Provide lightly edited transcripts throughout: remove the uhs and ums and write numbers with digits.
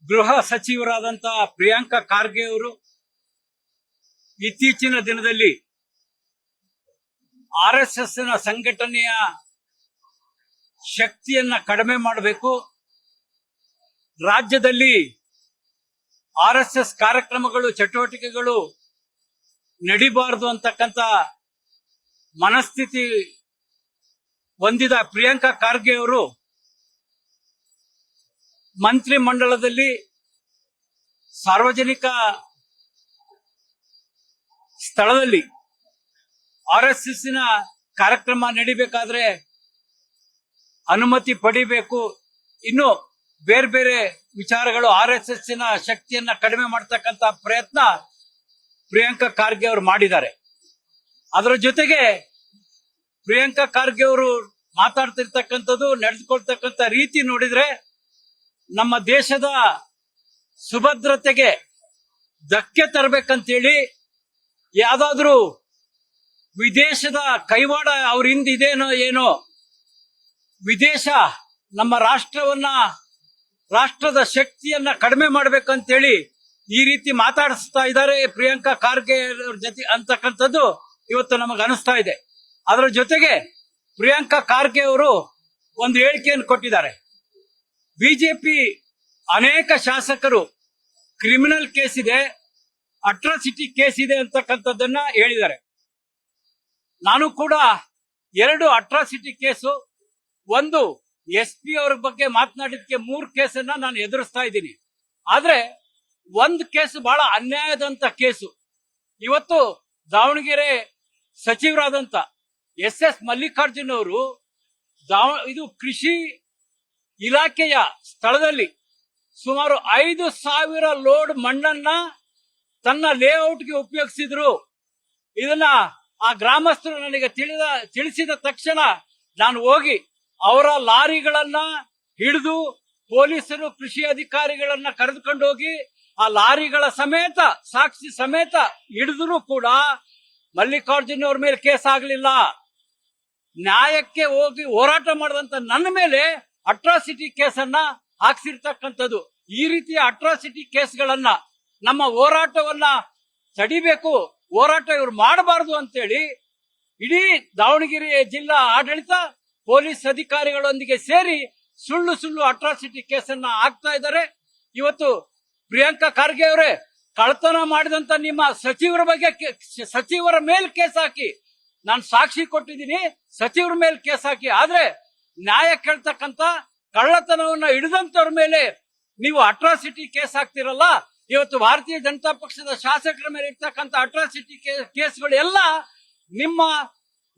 ಗೃಹ ಸಚಿವರಾದಂತಹ ಪ್ರಿಯಾಂಕಾ ಖಾರ್ಗೆ ಅವರು ಇತ್ತೀಚಿನ ದಿನದಲ್ಲಿ ಆರ್ಎಸ್ಎಸ್ ನ ಸಂಘಟನೆಯ ಶಕ್ತಿಯನ್ನ ಕಡಿಮೆ ಮಾಡಬೇಕು, ರಾಜ್ಯದಲ್ಲಿ ಆರ್ಎಸ್ಎಸ್ ಕಾರ್ಯಕ್ರಮಗಳು ಚಟುವಟಿಕೆಗಳು ನಡಿಬಾರದು ಅಂತಕ್ಕಂಥ ಮನಸ್ಥಿತಿ ಹೊಂದಿದ ಪ್ರಿಯಾಂಕಾ ಖಾರ್ಗೆ ಅವರು ಮಂತ್ರಿ ಮಂಡಲದಲ್ಲಿ ಸಾರ್ವಜನಿಕ ಸ್ಥಳದಲ್ಲಿ ಆರ್ಎಸ್ಎಸ್ ನ ಕಾರ್ಯಕ್ರಮ ನಡಿಬೇಕಾದ್ರೆ ಅನುಮತಿ ಪಡಿಬೇಕು, ಇನ್ನು ಬೇರೆ ಬೇರೆ ವಿಚಾರಗಳು ಆರ್ಎಸ್ಎಸ್ ನ ಶಕ್ತಿಯನ್ನ ಕಡಿಮೆ ಮಾಡತಕ್ಕಂತ ಪ್ರಯತ್ನ ಪ್ರಿಯಾಂಕಾ ಖಾರ್ಗೆ ಅವರು ಮಾಡಿದ್ದಾರೆ. ಅದರ ಜೊತೆಗೆ ಪ್ರಿಯಾಂಕಾ ಖಾರ್ಗೆ ಅವರು ಮಾತಾಡ್ತಿರ್ತಕ್ಕಂಥದ್ದು, ನಡೆದುಕೊಳ್ತಕ್ಕಂಥ ರೀತಿ ನೋಡಿದ್ರೆ ನಮ್ಮ ದೇಶದ ಸುಭದ್ರತೆಗೆ ಧಕ್ಕೆ ತರಬೇಕಂತೇಳಿ ಯಾವ್ದಾದ್ರೂ ವಿದೇಶದ ಕೈವಾಡ ಅವ್ರ ಹಿಂದಿದೇನೋ ಏನೋ, ವಿದೇಶ ನಮ್ಮ ರಾಷ್ಟ್ರದ ಶಕ್ತಿಯನ್ನ ಕಡಿಮೆ ಮಾಡ್ಬೇಕಂತೇಳಿ ಈ ರೀತಿ ಮಾತಾಡಿಸ್ತಾ ಇದ್ದಾರೆ ಪ್ರಿಯಾಂಕಾ ಖಾರ್ಗೆ ಅವ್ರ ಜೊತೆ ಅಂತಕ್ಕಂಥದ್ದು ಇವತ್ತು ನಮಗೆ ಅನಿಸ್ತಾ ಇದೆ. ಅದರ ಜೊತೆಗೆ ಪ್ರಿಯಾಂಕಾ ಖಾರ್ಗೆ ಅವರು ಒಂದು ಹೇಳಿಕೆಯನ್ನು ಕೊಟ್ಟಿದ್ದಾರೆ. ಬಿಜೆಪಿ ಅನೇಕ ಶಾಸಕರು ಕ್ರಿಮಿನಲ್ ಕೇಸ್ ಇದೆ, ಅಟ್ರಾಸಿಟಿ ಕೇಸ್ ಇದೆ ಅಂತಕ್ಕಂಥದ್ದನ್ನ ಹೇಳಿದ್ದಾರೆ. ನಾನು ಕೂಡ 2 ಅಟ್ರಾಸಿಟಿ ಕೇಸು, ಒಂದು SP ಅವರ ಬಗ್ಗೆ ಮಾತನಾಡಿದಕ್ಕೆ 3 ಕೇಸನ್ನ ನಾನು ಎದುರಿಸ್ತಾ ಇದ್ದೀನಿ. ಆದ್ರೆ ಒಂದು ಕೇಸು ಬಹಳ ಅನ್ಯಾಯದಂತ ಕೇಸು. ಇವತ್ತು ದಾವಣಗೆರೆ ಸಚಿವರಾದಂತ SS ಮಲ್ಲಿಕಾರ್ಜುನ್ ಅವರು ಇದು ಕೃಷಿ ಇಲಾಖೆಯ ಸ್ಥಳದಲ್ಲಿ ಸುಮಾರು 5,000 ಲೋಡ್ ಮಣ್ಣನ್ನ ತನ್ನ ಲೇಔಟ್ಗೆ ಉಪಯೋಗಿಸಿದ್ರು. ಇದನ್ನ ಆ ಗ್ರಾಮಸ್ಥರು ನನಗೆ ತಿಳಿಸಿದ ತಕ್ಷಣ ನಾನು ಹೋಗಿ ಅವರ ಲಾರಿಗಳನ್ನ ಹಿಡಿದು ಪೊಲೀಸರು ಕೃಷಿ ಅಧಿಕಾರಿಗಳನ್ನ ಕರೆದುಕೊಂಡು ಹೋಗಿ ಆ ಲಾರಿಗಳ ಸಮೇತ ಸಾಕ್ಷಿ ಸಮೇತ ಹಿಡಿದ್ರು ಕೂಡ ಮಲ್ಲಿಕಾರ್ಜುನ್ ಅವ್ರ ಮೇಲೆ ಕೇಸ್ ಆಗ್ಲಿಲ್ಲ. ನ್ಯಾಯಕ್ಕೆ ಹೋಗಿ ಹೋರಾಟ ಮಾಡಿದಂತ ನನ್ನ ಮೇಲೆ ಅಟ್ರಾಸಿಟಿ ಕೇಸನ್ನ ಹಾಕ್ಸಿರ್ತಕ್ಕಂಥದ್ದು. ಈ ರೀತಿಯ ಅಟ್ರಾಸಿಟಿ ಕೇಸ್ಗಳನ್ನ ನಮ್ಮ ಹೋರಾಟವನ್ನ ತಡಿಬೇಕು, ಹೋರಾಟ ಇವ್ರು ಮಾಡಬಾರದು ಅಂತೇಳಿ ಇಡೀ ದಾವಣಗೆರೆ ಜಿಲ್ಲಾ ಆಡಳಿತ ಪೊಲೀಸ್ ಅಧಿಕಾರಿಗಳೊಂದಿಗೆ ಸೇರಿ ಸುಳ್ಳು ಅಟ್ರಾಸಿಟಿ ಕೇಸನ್ನ ಹಾಕ್ತಾ ಇದ್ದಾರೆ. ಇವತ್ತು ಪ್ರಿಯಾಂಕಾ ಖಾರ್ಗೆ ಅವರೇ, ಕಳ್ಳತನ ಮಾಡಿದಂತ ನಿಮ್ಮ ಸಚಿವರ ಮೇಲೆ ಕೇಸ್ ಹಾಕಿ, ನಾನು ಸಾಕ್ಷಿ ಕೊಟ್ಟಿದ್ದೀನಿ, ಸಚಿವರ ಮೇಲೆ ಕೇಸ್ ಹಾಕಿ. ಆದ್ರೆ ನ್ಯಾಯ ಕೇಳ್ತಕ್ಕಂತ ಕಳ್ಳತನವನ್ನ ಹಿಡಿದಂತವ್ರ ಮೇಲೆ ನೀವು ಅಟ್ರಾಸಿಟಿ ಕೇಸ್ ಹಾಕ್ತಿರಲ್ಲ. ಇವತ್ತು ಭಾರತೀಯ ಜನತಾ ಪಕ್ಷದ ಶಾಸಕರ ಮೇಲೆ ಇರ್ತಕ್ಕಂಥ ಅಟ್ರಾಸಿಟಿ ಕೇಸ್ಗಳು ಎಲ್ಲ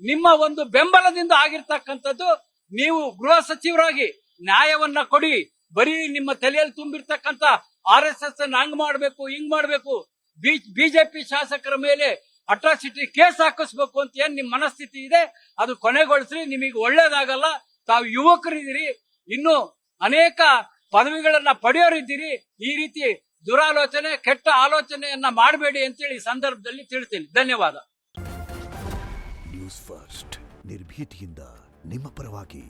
ನಿಮ್ಮ ಒಂದು ಬೆಂಬಲದಿಂದ ಆಗಿರ್ತಕ್ಕಂಥದ್ದು. ನೀವು ಗೃಹ ಸಚಿವರಾಗಿ ನ್ಯಾಯವನ್ನ ಕೊಡಿ, ಬರೀ ನಿಮ್ಮ ತಲೆಯಲ್ಲಿ ತುಂಬಿರ್ತಕ್ಕಂಥ RSS ಅನ್ನ ಹಂಗ್ ಮಾಡ್ಬೇಕು ಹಿಂಗ್ ಮಾಡ್ಬೇಕು, ಬಿಜೆಪಿ ಶಾಸಕರ ಮೇಲೆ ಅಟ್ರಾಸಿಟಿ ಕೇಸ್ ಹಾಕಿಸ್ಬೇಕು ಅಂತ ಏನ್ ನಿಮ್ ಮನಸ್ಥಿತಿ ಇದೆ ಅದು ಕೊನೆಗೊಳಿಸ್ರಿ. ನಿಮಗೆ ಒಳ್ಳೇದಾಗಲ್ಲ. ತಾವು ಯುವಕರಿದ್ದೀರಿ, ಇನ್ನು ಅನೇಕ ಪದವಿಗಳನ್ನ ಪಡೆಯೋರಿದ್ದೀರಿ. ಈ ರೀತಿ ದುರಾಲೋಚನೆ ಕೆಟ್ಟ ಆಲೋಚನೆಯನ್ನ ಮಾಡಬೇಡಿ ಅಂತೇಳಿ ಸಂದರ್ಭದಲ್ಲಿ ತಿಳಿಸ್ತೀನಿ. ಧನ್ಯವಾದ. ನ್ಯೂಸ್ ಫಸ್ಟ್, ನಿರ್ಭೀತಿಯಿಂದ ನಿಮ್ಮ ಪರವಾಗಿ.